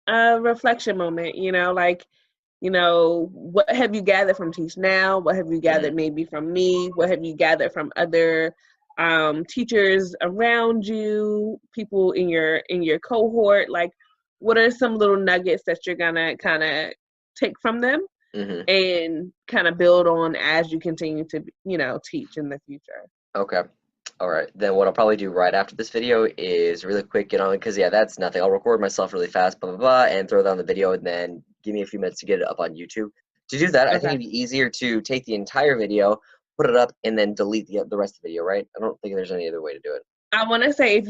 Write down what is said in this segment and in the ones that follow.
a reflection moment, like, what have you gathered from Teach Now? What have you Hmm. gathered maybe from me? What have you gathered from other teachers around you, people in your cohort? Like, what are some little nuggets that you're gonna kind of take from them Hmm. and kind of build on as you continue to, teach in the future? Okay. All right. Then what I'll probably do right after this video is really quick get on because yeah, that's nothing. I'll record myself really fast, blah blah blah, and throw that on the video, and then give me a few minutes to get it up on YouTube. To do that, I think Okay. it'd be easier to take the entire video, put it up, and then delete the rest of the video, right? I don't think there's any other way to do it. I want to say if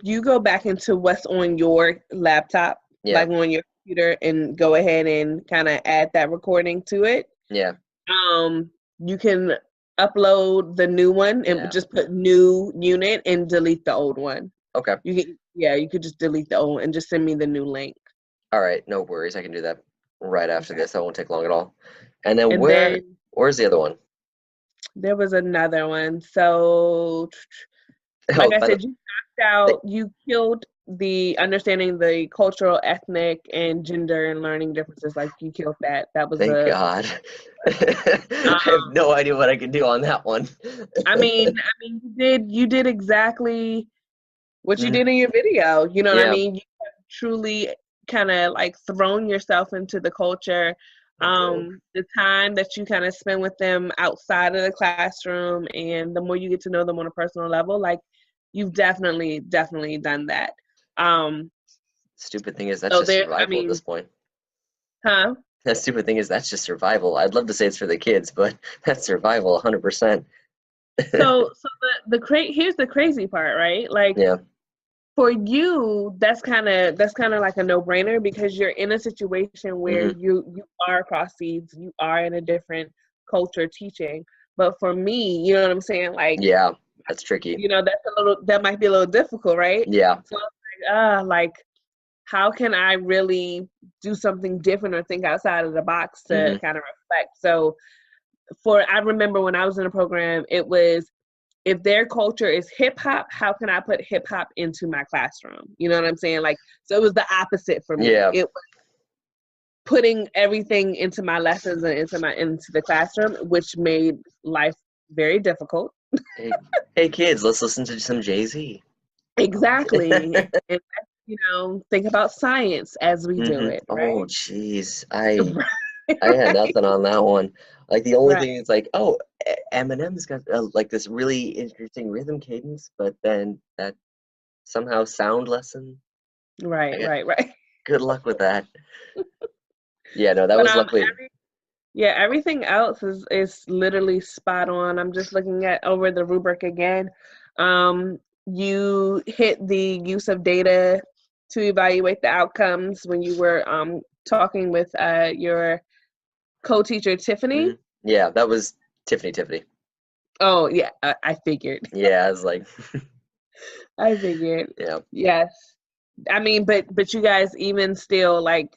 you go back into what's on your laptop, Yeah. like on your computer, and go ahead and kind of add that recording to it, Yeah. you can upload the new one and Yeah. just put new unit and delete the old one. Okay. You could just delete the old one and just send me the new link. All right. No worries. I can do that right after Okay. this. That won't take long at all. And then And then where's the other one? there was another one. So, like Oh, I by the said, you knocked out, you killed the understanding the cultural, ethnic, and gender and learning differences. Like you killed that. That was thank the God. um, I have no idea what I can do on that one. you did exactly what you Mhm. did in your video. You know what I Yeah. mean? You have truly kind of like thrown yourself into the culture. Okay. The time that you kind of spend with them outside of the classroom, and the more you get to know them on a personal level, like you've definitely done that. Um, Stupid thing is that's so just there, I survival at this mean, point. huh? That stupid thing is that's just survival. I'd love to say it's for the kids, but that's survival 100%. So here's the crazy part, right? Like Yeah. for you, that's kind of like a no-brainer because you're in a situation where Hmm. you are across seas, you are in a different culture teaching. But for me, you know what I'm saying? Like, Yeah. That's tricky. that might be a little difficult, right? Yeah. So it's like how can I really do something different or think outside of the box to Hmm. kind of reflect? So I remember when I was in a program, it was if their culture is hip hop, how can I put hip hop into my classroom? You know what I'm saying? Like, so it was the opposite for me. Yeah. It was putting everything into my lessons and into the classroom, which made life very difficult. Hey, hey kids, let's listen to some Jay-Z. Exactly. And think about science as we do Hmm. it, Oh, right? jeez. Right, I had right, nothing on that one. Like the only right, thing is like, oh, Eminem's got like this really interesting rhythm cadence, but then that somehow sound lesson. right, I right, right. good luck with that. Yeah, no, that But was luckily. yeah, everything else is literally spot on. I'm just looking at over the rubric again. You hit the use of data to evaluate the outcomes when you were talking with your co-teacher Tiffany. Mhm. Yeah, that was Tiffany. Tiffany. Oh yeah, I figured. Yeah, I was like, I figured. yeah. Yes. I mean, but you guys even still like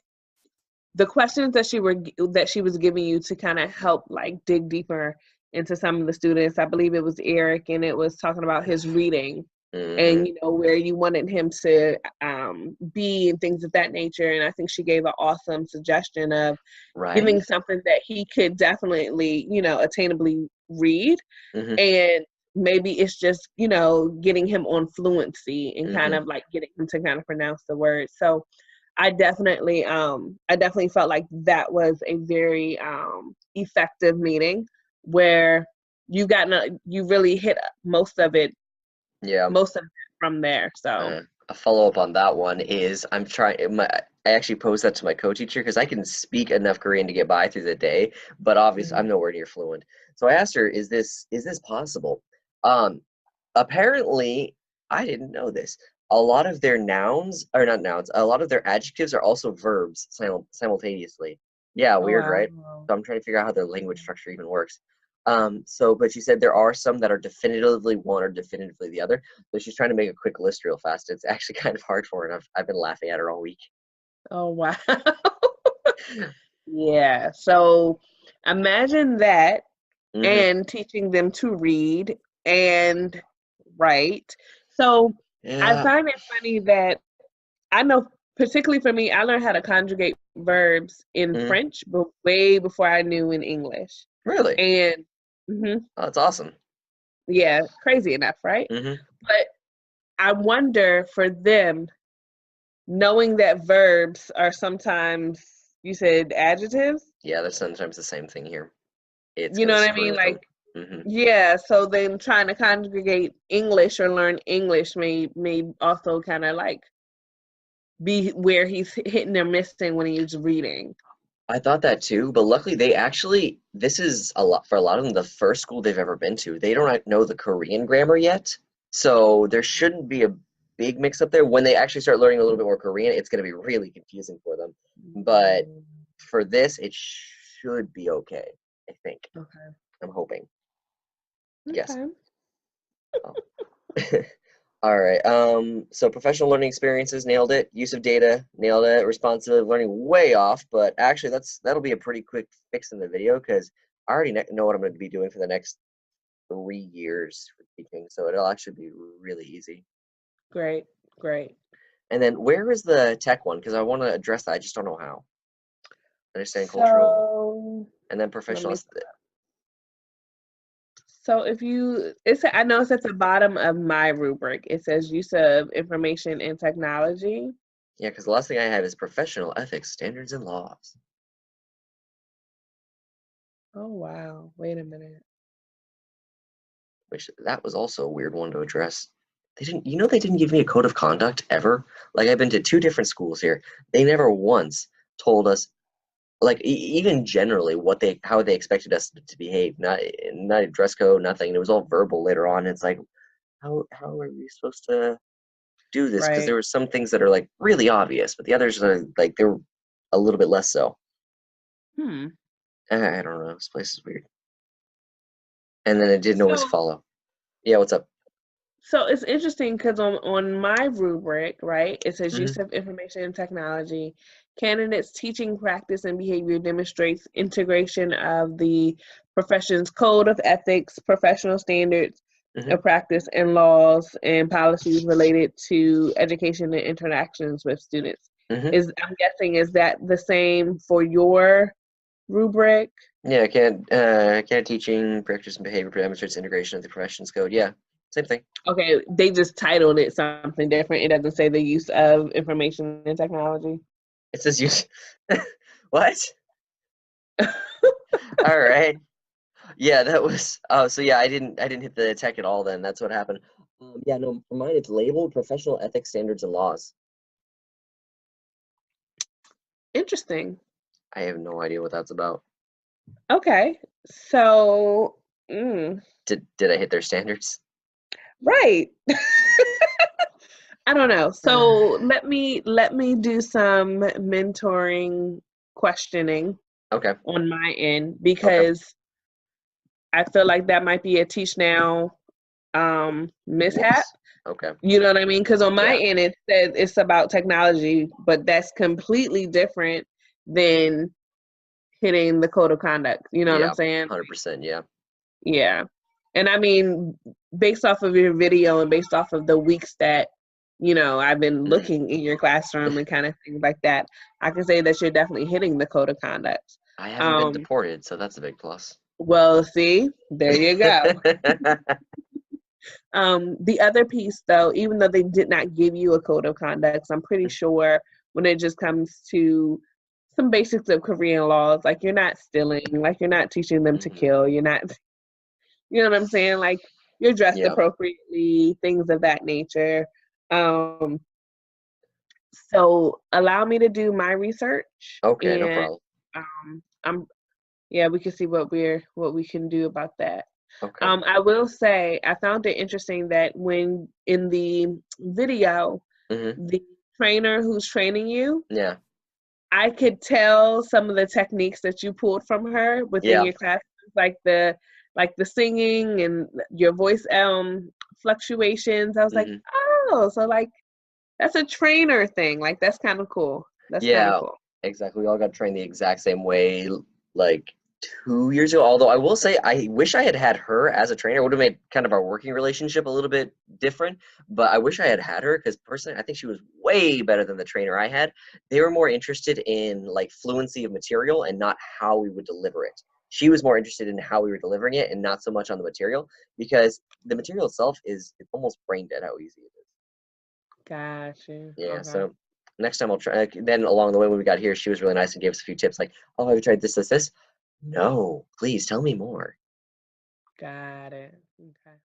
the questions that she was giving you to kind of help like dig deeper into some of the students. I believe it was Eric, and it was talking about his reading Hmm. and where you wanted him to be and things of that nature. And I think she gave an awesome suggestion of Right. giving something that he could definitely attainably read, Hmm. and maybe it's just getting him on fluency and kind Hmm. of like getting him to kind of pronounce the words. So I definitely felt like that was a very effective meeting where you really hit Yeah. most of it from there. So A follow-up on that one is I actually posed that to my co-teacher because I can speak enough Korean to get by through the day, but obviously mhm. I'm nowhere near fluent. So I asked her, is this possible? Um, Apparently, I didn't know this. A lot of their nouns, or not nouns, a lot of their adjectives are also verbs simultaneously. Yeah, Oh weird, right? wow. So I'm trying to figure out how their language structure even works. But she said there are some that are definitively one or definitively the other. So she's trying to make a quick list real fast. It's actually kind of hard for her, and I've been laughing at her all week. Oh wow. Yeah. So imagine that, Hmm. and teaching them to read and write. So I Yeah. find it funny that I know particularly for me, I learned how to conjugate verbs in Mhm. French, but way before I knew in English. Really? And mhm, Oh, that's awesome. yeah, crazy enough, right? Mhm. But I wonder for them, knowing that verbs are sometimes, you said adjectives, Yeah, there's sometimes the same thing here. It's you gonna know what I screw mean? with them. Like, Mhm. yeah, so then trying to conjugate English or learn English may also kind of like be where he's hitting or missing when he's reading. I thought that too, but luckily they actually, this is a lot for a lot of them, the first school they've ever been to. They don't know the Korean grammar yet, so there shouldn't be a big mix up there. When they actually start learning a little bit more Korean, it's going to be really confusing for them. But Mm, for this, it should be okay, I think. okay. I'm hoping. Yes. Okay. Oh. All right. So professional learning experiences, nailed it. Use of data, nailed it. Responsive learning, way off, but actually that'll be a pretty quick fix in the video because I already know what I'm going to be doing for the next 3 years for teaching, so it'll actually be really easy. Great. Great. And then where is the tech one? Because I want to address that. I just don't know how. Understand cultural, So and then let professional. me. So if you, I know it's at the bottom of my rubric. It says use of information and technology. Yeah, because the last thing I have is professional ethics, standards, and laws. Oh wow! Wait a minute. Which that was also a weird one to address. They didn't give me a code of conduct ever. Like I've been to two different schools here. They never once told us, like even generally, how they expected us to behave. Not a dress code, nothing. It was all verbal later on. It's like, how are we supposed to do this? Because Right. there were some things that are like really obvious, but the others are like they're a little bit less so. Hmm. I don't know. This place is weird. And then it didn't always So follow. Yeah, what's up? So it's interesting because on my rubric, right, it says Hmm. use of information and technology. Candidates' teaching practice and behavior demonstrates integration of the profession's code of ethics, professional standards Hmm. of practice, and laws and policies related to education and interactions with students. Hmm. I'm guessing, is that the same for your rubric? Yeah, can't teaching, practice, and behavior demonstrates integration of the professions code. Yeah, same thing. Okay, they just titled it something different. It doesn't say the use of information and technology. It says use. What? All right. Yeah, that was. Oh, so yeah, I didn't hit the tech at all. Then that's what happened. Yeah, no, for mine it's labeled professional ethics, standards, and laws. Interesting. I have no idea what that's about. Okay. So, mm, Did I hit their standards? right. I don't know. So let me do some mentoring questioning Okay. on my end Okay. because I feel like that might be a teach now mishap. Whoops. Okay. You know what I mean? Because on my Yeah. end it says it's about technology, but that's completely different than hitting the code of conduct. You know what I'm Yeah. saying? 100%. Yeah. Yeah. And I mean, based off of your video and based off of the weeks that, I've been Mhm. looking in your classroom and kind of things like that, I can say that you're definitely hitting the code of conduct. I haven't been Um, deported, so that's a big plus. well, see, there you go. The other piece, though, even though they did not give you a code of conduct, I'm pretty sure when it just comes to some basics of Korean laws, like you're not stealing, like you're not teaching them to Mhm. kill, you're not, you know what I'm saying? Like you're dressed Yeah. appropriately, things of that nature. Um, so allow me to do my research, Okay, no and problem. I'm yeah, we can see what we can do about that. Okay. I will say I found it interesting that when in the video, Mhm. the trainer who's training you, Yeah. I could tell some of the techniques that you pulled from her within Yeah. your class, like the singing and your voice fluctuations. I was like, Mhm. oh, so like that's a trainer thing. Like that's kind of cool. That's kind of Yeah, cool. exactly. We all got trained the exact same way, like 2 years ago. Although I will say, I wish I had had her as a trainer. It would have made kind of our working relationship a little bit different. But I wish I had had her because personally, I think she was way better than the trainer I had. They were more interested in like fluency of material and not how we would deliver it. She was more interested in how we were delivering it and not so much on the material because the material itself is it's almost brain dead how easy it is. Got you. Yeah, Okay. so next time I'll try. Then along the way when we got here, she was really nice and gave us a few tips like, "Oh, have you tried this, this, this?" No, please tell me more. Got it. Okay.